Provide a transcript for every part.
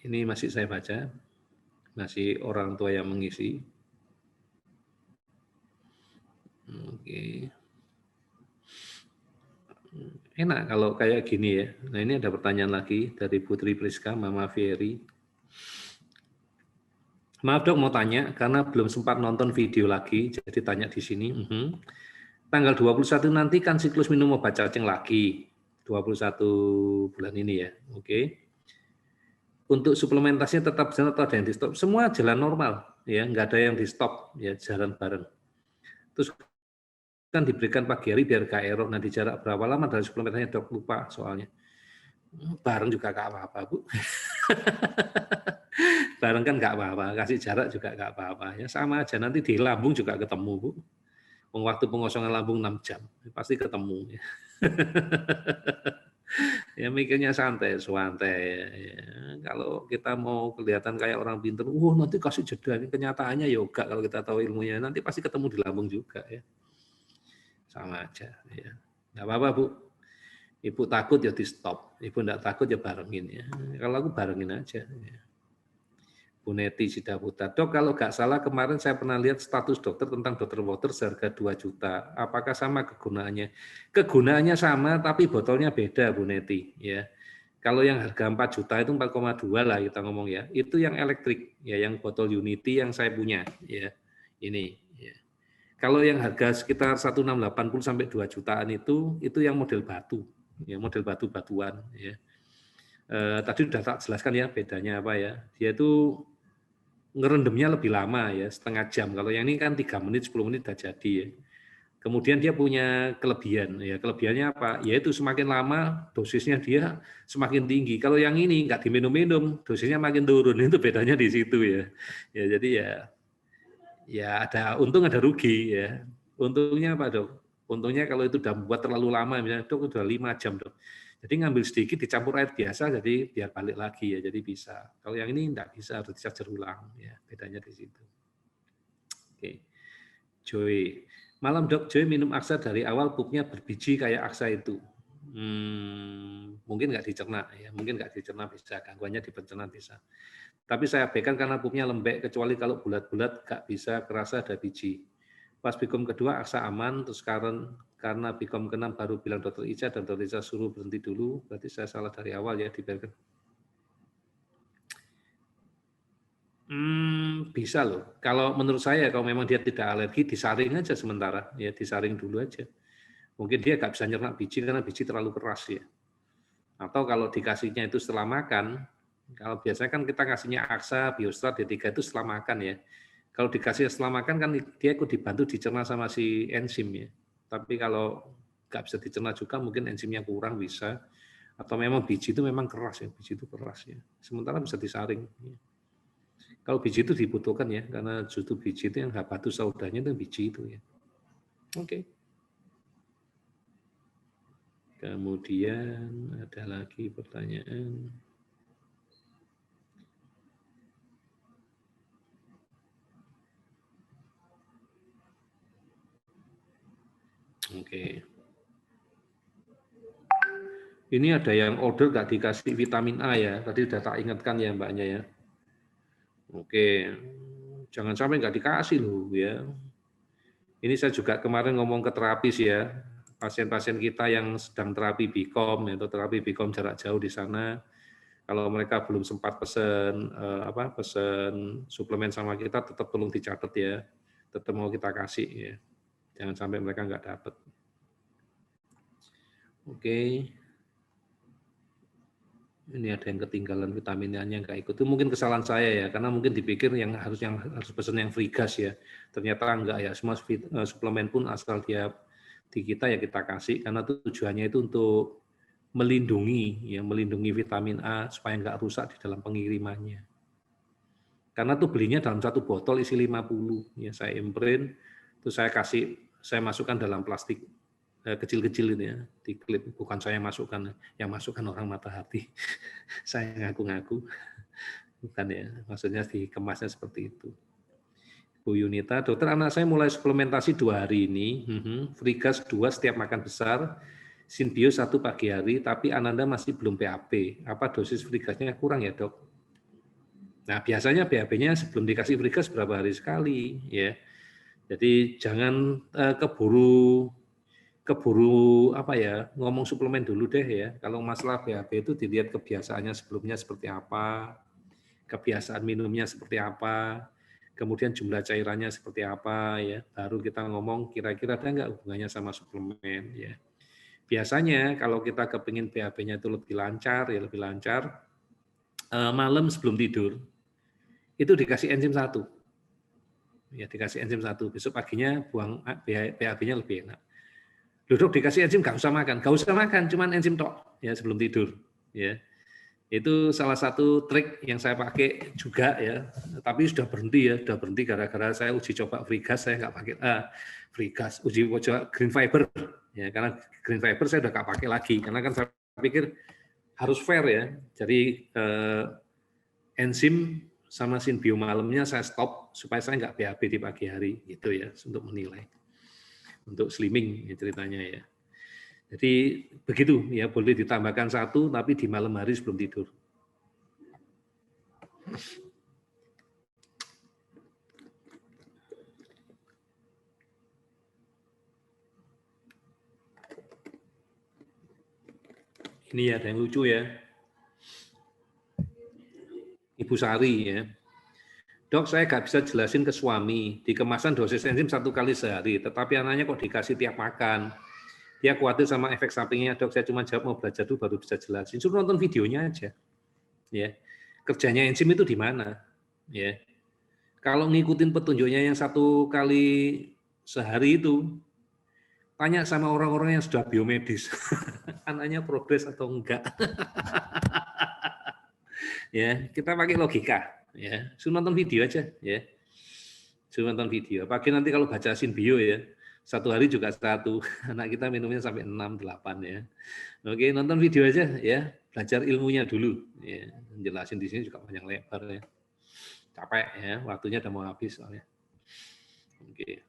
Ini masih saya baca, masih orang tua yang mengisi. Oke. Enak kalau kayak gini ya. Nah ini ada pertanyaan lagi dari Putri Priska, Mama Fieri. Maaf dok mau tanya, karena belum sempat nonton video lagi, jadi tanya di sini. Tanggal 21 nanti kan siklus minum obat cacing lagi, 21 bulan ini ya, oke. Untuk suplementasinya tetap jalan atau ada yang di stop? Semua jalan normal, ya, nggak ada yang di stop, ya jalan bareng. Terus kan diberikan pagi hari biar gak error, nanti jarak berapa lama dari suplementasinya dok, lupa soalnya. Bareng juga gak apa-apa Bu. Bareng kan nggak apa-apa, kasih jarak juga nggak apa-apa. Ya sama aja, nanti di lambung juga ketemu Bu. Waktu pengosongan lambung 6 jam, pasti ketemu. Ya. Ya mikirnya santai, santai. Ya. Kalau kita mau kelihatan kayak orang pinter, nanti kasih jeda. Kenyataannya yoga kalau kita tahu ilmunya, nanti pasti ketemu di lambung juga ya. Sama aja. Ya. Nggak apa-apa Bu. Ibu takut ya di stop. Ibu nggak takut ya barengin ya. Kalau aku barengin aja. Ya. Bu Neti Sidaputra. Dok, kalau nggak salah kemarin saya pernah lihat status dokter tentang Dr. Water seharga 2 juta. Apakah sama kegunaannya? Kegunaannya sama, tapi botolnya beda, Bu Neti. Ya. Kalau yang harga 4 juta itu 4,2 lah kita ngomong ya. Itu yang elektrik, ya, yang botol Unity yang saya punya. Ya. Ini. Ya. Kalau yang harga sekitar 1.680 sampai 2 jutaan itu yang model batu. Ya, model batu-batuan. Ya. Tadi sudah tak jelaskan ya bedanya apa ya. Dia itu ngerendamnya lebih lama ya, setengah jam. Kalau yang ini kan 3 menit, 10 menit sudah jadi ya. Kemudian dia punya kelebihan, ya kelebihannya apa? Yaitu semakin lama dosisnya dia semakin tinggi. Kalau yang ini nggak diminum-minum, dosisnya makin turun. Itu bedanya di situ ya. Ya jadi ya ada untung ada rugi ya. Untungnya apa dok? Untungnya kalau itu udah buat terlalu lama, misalnya dok udah 5 jam dok. Jadi ngambil sedikit dicampur air biasa, jadi biar balik lagi ya, jadi bisa. Kalau yang ini enggak bisa, harus dicajar ulang ya, bedanya di situ. Oke, Joy. Malam dok, Joy minum aksa dari awal pupnya berbiji kayak aksa itu. Mungkin nggak dicerna ya, mungkin nggak dicerna bisa, gangguannya di pencernaan bisa. Tapi saya abaikan karena pupnya lembek, kecuali kalau bulat-bulat nggak bisa kerasa ada biji. Pas Bikom kedua aksa aman, terus karena Bikom ke-6 baru bilang dokter Ica dan dokter Ica suruh berhenti dulu, berarti saya salah dari awal ya dibiarkan. Bisa loh. Kalau menurut saya kalau memang dia tidak alergi, disaring aja sementara, ya disaring dulu aja. Mungkin dia nggak bisa nyernak biji karena biji terlalu keras ya. Atau kalau dikasihnya itu setelah makan, kalau biasanya kan kita kasihnya aksa, biostrat, D3 itu setelah makan ya. Kalau dikasih setelah makan kan dia ikut dibantu dicerna sama si enzim ya. Tapi kalau nggak bisa dicerna juga mungkin enzimnya kurang bisa. Atau memang biji itu memang keras ya, biji itu keras ya. Sementara bisa disaring. Ya. Kalau biji itu dibutuhkan ya, karena justru biji itu yang habatus saudanya itu biji itu ya. Oke. Kemudian ada lagi pertanyaan. Oke. Ini ada yang order nggak dikasih vitamin A ya. Tadi sudah tak ingatkan ya mbaknya ya. Oke. Jangan sampai nggak dikasih loh ya. Ini saya juga kemarin ngomong ke terapis ya. Pasien-pasien kita yang sedang terapi Bikom atau terapi Bikom jarak jauh di sana. Kalau mereka belum sempat pesen pesen suplemen sama kita, tetap tolong dicatat ya. Tetap mau kita kasih ya. Jangan sampai mereka nggak dapat. Oke. Ini ada yang ketinggalan vitaminnya nggak ikut. Itu mungkin kesalahan saya ya, karena mungkin dipikir yang harus pesan yang free gas ya. Ternyata enggak ya. Semua suplemen pun asal dia di kita ya kita kasih, karena tujuannya itu untuk melindungi vitamin A supaya nggak rusak di dalam pengirimannya. Karena tuh belinya dalam satu botol isi 50 ya, saya imprint, terus saya masukkan dalam plastik kecil-kecil ini ya, diklip, bukan saya yang masukkan orang mata hati. Saya ngaku-ngaku, bukan ya, maksudnya dikemasnya seperti itu. Bu Yunita, dokter anak saya mulai suplementasi 2 hari ini, free gas 2 setiap makan besar, Sinbio 1 pagi hari, tapi Ananda masih belum PAP. Apa dosis free gasnya kurang ya dok? Nah, biasanya BAB-nya sebelum dikasih free gas berapa hari sekali, ya. Jadi jangan keburu apa ya, ngomong suplemen dulu deh ya. Kalau masalah BAB itu dilihat kebiasaannya sebelumnya seperti apa, kebiasaan minumnya seperti apa, kemudian jumlah cairannya seperti apa ya. Baru kita ngomong kira-kira ada nggak hubungannya sama suplemen ya. Biasanya kalau kita kepingin BAB-nya itu lebih lancar ya lebih lancar, malam sebelum tidur itu dikasih enzim 1. Ya dikasih enzim 1, besok paginya buang BAB-nya lebih enak. Loh dok dikasih enzim nggak usah makan, cuman enzim tok ya sebelum tidur. Ya itu salah satu trik yang saya pakai juga ya. Tapi sudah berhenti gara-gara saya uji coba free gas saya nggak pakai free gas, uji coba green fiber ya karena green fiber saya udah nggak pakai lagi karena kan saya pikir harus fair ya. Jadi enzim sama sinbio malamnya saya stop supaya saya nggak BAB di pagi hari gitu ya untuk menilai. Untuk slimming ya ceritanya ya. Jadi begitu ya boleh ditambahkan 1 tapi di malam hari sebelum tidur. Ini ada yang lucu ya. Ibu Sari ya. Dok, saya nggak bisa jelasin ke suami, di kemasan dosis enzim 1 kali sehari, tetapi anaknya kok dikasih tiap makan. Dia khawatir sama efek sampingnya, dok, saya cuma jawab mau belajar dulu baru bisa jelasin. Suruh nonton videonya aja. Ya. Kerjanya enzim itu di mana? Ya. Kalau ngikutin petunjuknya yang 1 kali sehari itu, tanya sama orang-orang yang sudah biomedis, anaknya progres atau enggak. Ya, kita pakai logika. Ya, suruh nonton video aja. Ya. Suruh nonton video. Apalagi nanti kalau baca sinbio ya, 1 hari juga 1. Anak kita minumnya sampai 6, 8 ya. Oke, nonton video aja ya, belajar ilmunya dulu. Ya, jelasin di sini juga panjang lebar ya. Capek ya, waktunya udah mau habis soalnya. Oke.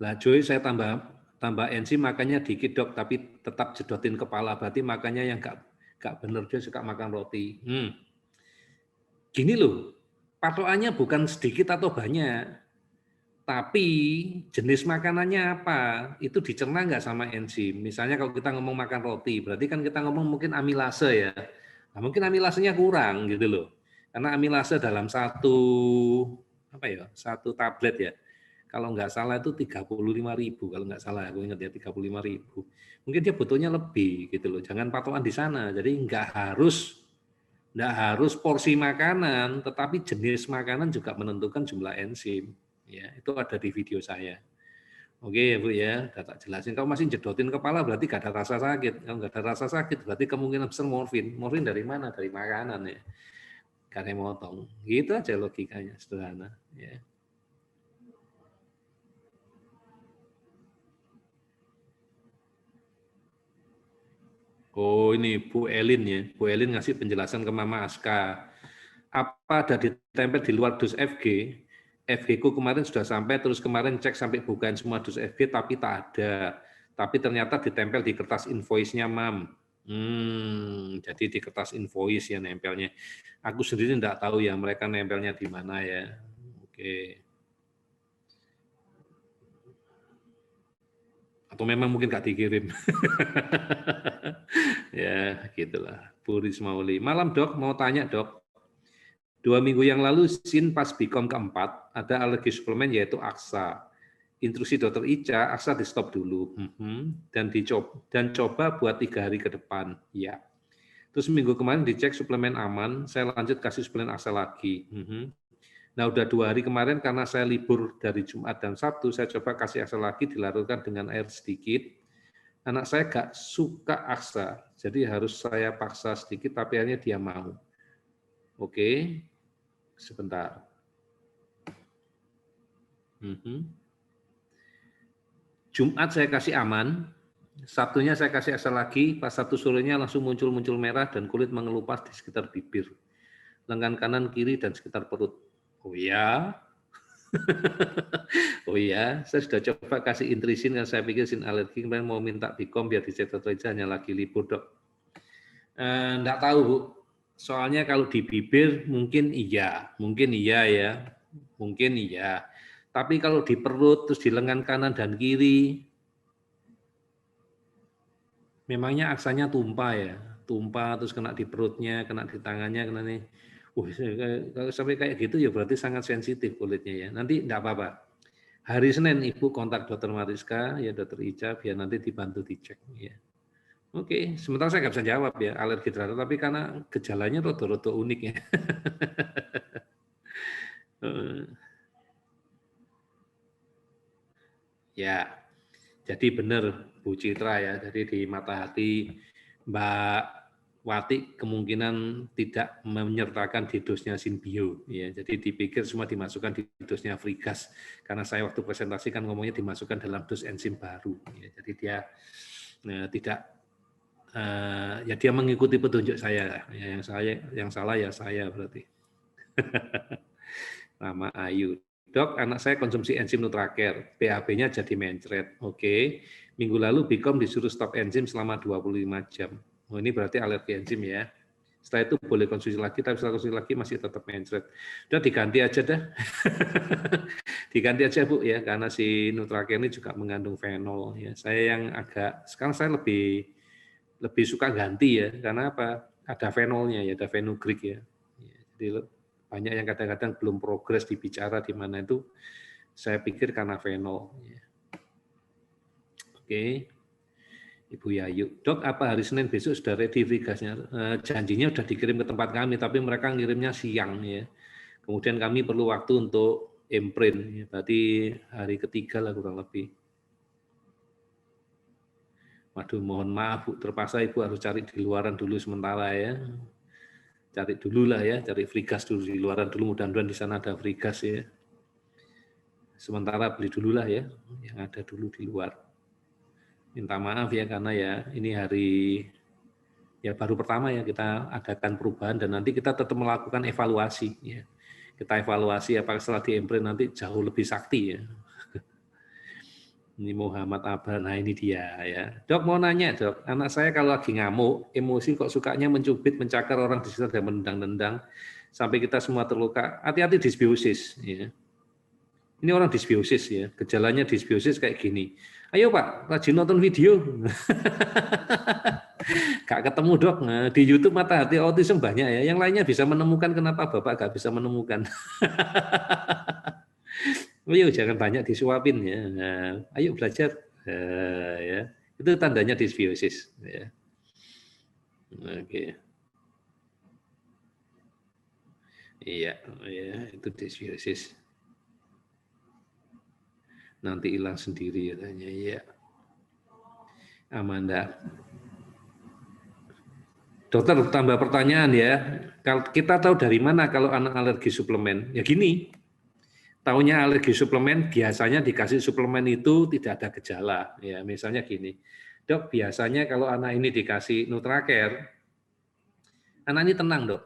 Lah Joy saya tambah enzim makannya dikit dok, tapi tetap jedotin kepala. Berarti makannya yang nggak bener, dia suka makan roti. Gini loh, patokannya bukan sedikit atau banyak, tapi jenis makanannya apa, itu dicerna nggak sama enzim. Misalnya kalau kita ngomong makan roti, berarti kan kita ngomong mungkin amilase ya. Nah, mungkin amilasenya kurang gitu loh. Karena amilase dalam satu tablet ya. Kalau nggak salah itu 35.000, kalau nggak salah aku ingat ya 35.000. Mungkin dia butuhnya lebih gitu loh. Jangan patokan di sana. Jadi nggak harus porsi makanan, tetapi jenis makanan juga menentukan jumlah enzim. Ya, itu ada di video saya. Oke ya Bu ya, udah tak jelasin. Kalau masih jedotin kepala berarti gak ada rasa sakit. Kalau nggak ada rasa sakit berarti kemungkinan besar morfin. Morfin dari mana? Dari makanan ya. Karena motong. Gitu aja logikanya, sederhana. Ya. Oh ini Bu Elin ya. Bu Elin ngasih penjelasan ke Mama Aska. Apa ada ditempel di luar dus FG? FG ku kemarin sudah sampai, terus kemarin cek sampai bukan semua dus FG, tapi tak ada. Tapi ternyata ditempel di kertas invoice-nya, Mam. Jadi di kertas invoice ya nempelnya. Aku sendiri tidak tahu ya mereka nempelnya di mana ya. Oke. Atau memang mungkin nggak dikirim. Ya, gitulah. Bu Rismauli. Malam dok, mau tanya dok. 2 minggu yang lalu, Sin pas Bikom keempat, ada alergi suplemen yaitu Aksa. Instruksi dokter Ica, Aksa di stop dulu. Dan coba buat 3 hari ke depan. Ya. Terus minggu kemarin dicek suplemen aman, saya lanjut kasih suplemen Aksa lagi. Nah, udah 2 hari kemarin karena saya libur dari Jumat dan Sabtu, saya coba kasih Aksa lagi, dilarutkan dengan air sedikit. Anak saya gak suka Aksa, jadi harus saya paksa sedikit, tapi akhirnya dia mau. Oke, sebentar. Jumat saya kasih aman, Sabtunya saya kasih Aksa lagi, pas Sabtu sorenya langsung muncul merah dan kulit mengelupas di sekitar bibir, lengan kanan, kiri, dan sekitar perut. Oh ya, oh ya, saya sudah coba kasih intrisin karena saya pikir Sin alergi, kemarin mau minta Bikom biar dicek dokter aja, hanya lagi libur dok. Enggak tahu Bu, Soalnya kalau di bibir mungkin iya ya, mungkin iya. Tapi kalau di perut terus di lengan kanan dan kiri, memangnya aksanya tumpah ya, tumpah terus kena di perutnya, kena di tangannya, kena nih. Kalau sampai kayak gitu ya berarti sangat sensitif kulitnya ya. Nanti enggak apa-apa. Hari Senin Ibu kontak Dokter Mariska, ya Dokter Ica, biar nanti dibantu dicek. Ya. Oke, sementara saya nggak bisa jawab ya alergi terhadap, tapi karena gejalanya rada-rada unik ya. Ya, jadi benar Bu Citra ya. Jadi di mata hati Mbak Wati kemungkinan tidak menyertakan di dosnya Sinbio. Ya, jadi dipikir semua dimasukkan di dosnya Frigas. Karena saya waktu presentasi kan ngomongnya dimasukkan dalam dos enzim baru. Ya, jadi dia tidak ya dia mengikuti petunjuk saya. Ya, yang salah ya saya berarti. Nama Ayu. Dok, anak saya konsumsi enzim Nutracare, BAB-nya jadi mencret. Oke, minggu lalu Bikom disuruh stop enzim selama 25 jam. Oh, ini berarti alergi enzim ya. Setelah itu boleh konsumsi lagi, tapi setelah konsumsi lagi masih tetap mencret. Udah diganti aja dah. Diganti aja Bu ya, karena si Nutracare ini juga mengandung fenol. Ya, saya yang sekarang saya lebih suka ganti ya, karena apa? Ada fenolnya ya, ada fenugreek ya. Jadi banyak yang kadang-kadang belum progres dibicara di mana itu, saya pikir karena fenol. Oke, Ibu Yayu. Dok, apa hari Senin besok sudah ready Frigasnya? Janjinya sudah dikirim ke tempat kami, tapi mereka ngirimnya siang ya. Kemudian kami perlu waktu untuk imprint, ya. Berarti hari ketiga lah kurang lebih. Waduh, mohon maaf Bu, terpaksa Ibu harus cari di luaran dulu sementara ya. Cari dulu lah ya, cari Frigas dulu di luaran dulu, mudah-mudahan di sana ada Frigas ya. Sementara beli dulu lah ya, yang ada dulu di luar. Minta maaf ya karena ya ini hari ya baru pertama ya kita adakan perubahan dan nanti kita tetap melakukan evaluasi ya. Kita evaluasi apakah setelah di-imprint nanti jauh lebih sakti ya. Ini Muhammad Abah, nah ini dia ya. Dok mau nanya dok, anak saya kalau lagi ngamuk, emosi kok sukanya mencubit, mencakar orang di sekitar dan menendang-nendang sampai kita semua terluka. Hati-hati disbiosis ya. Ini orang disbiosis ya, gejalanya disbiosis kayak gini. Ayo Pak, rajin nonton video. Gak ketemu dok, nah, di YouTube Mata Hati Autism banyak ya. Yang lainnya bisa menemukan kenapa Bapak gak bisa menemukan. Ayo jangan banyak disuapin ya. Nah, ayo belajar. Ya. Itu tandanya disbiosis. Ya. Oke. Iya, ya, itu disbiosis. Nanti hilang sendiri katanya. Iya. Amanda. Dokter, tambah pertanyaan ya. Kita tahu dari mana kalau anak alergi suplemen? Ya gini, taunya alergi suplemen biasanya dikasih suplemen itu tidak ada gejala. Ya misalnya gini, dok biasanya kalau anak ini dikasih Nutracare, anak ini tenang dok.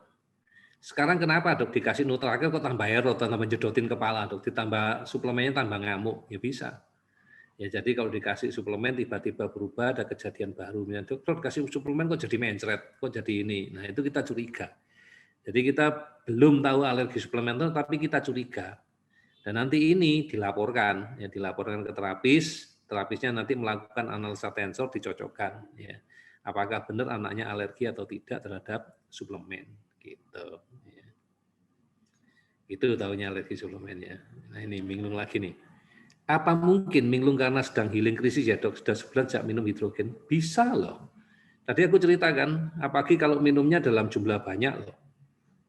Sekarang kenapa dok dikasih Nutracare kok tambah error, tambah menjedotin kepala dok, ditambah suplemennya tambah ngamuk? Ya bisa. Ya jadi kalau dikasih suplemen tiba-tiba berubah ada kejadian baru. Dokter kasih suplemen kok jadi mencret, kok jadi ini. Nah itu kita curiga. Jadi kita belum tahu alergi suplemen itu, tapi kita curiga. Dan nanti ini dilaporkan, ya dilaporkan ke terapis. Terapisnya nanti melakukan analisa tensor, dicocokkan. Ya. Apakah benar anaknya alergi atau tidak terhadap suplemen. Gitu. Ya. Itu tahunya alergi suplemen ya. Nah ini bingung lagi nih. Apa mungkin minglung karena sedang healing krisis ya dok, sudah sebulan sejak minum hidrogen? Bisa loh. Tadi aku ceritakan, apalagi kalau minumnya dalam jumlah banyak loh.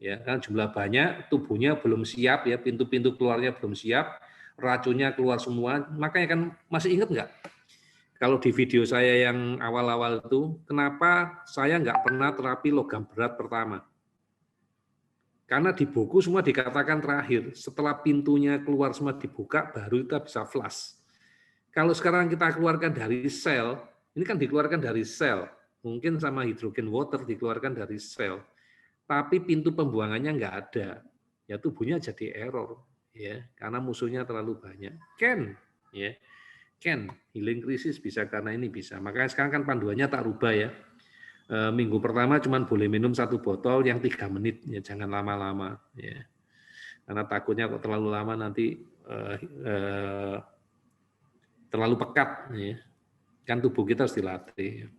Ya kan jumlah banyak, tubuhnya belum siap ya, pintu-pintu keluarnya belum siap, racunnya keluar semua. Makanya kan masih ingat nggak? Kalau di video saya yang awal-awal itu, kenapa saya nggak pernah terapi logam berat pertama? Karena di buku semua dikatakan terakhir, setelah pintunya keluar semua dibuka, baru kita bisa flush. Kalau sekarang kita keluarkan dari sel, ini kan dikeluarkan dari sel, mungkin sama hidrogen water dikeluarkan dari sel, tapi pintu pembuangannya nggak ada, ya tubuhnya jadi error, ya karena musuhnya terlalu banyak. Ya, healing krisis bisa karena ini bisa. Makanya sekarang kan panduannya tak rubah ya. minggu pertama cuma boleh minum 1 botol yang 3 menit, ya jangan lama-lama. Ya. Karena takutnya kok terlalu lama nanti terlalu pekat. Ya. Kan tubuh kita harus dilatih.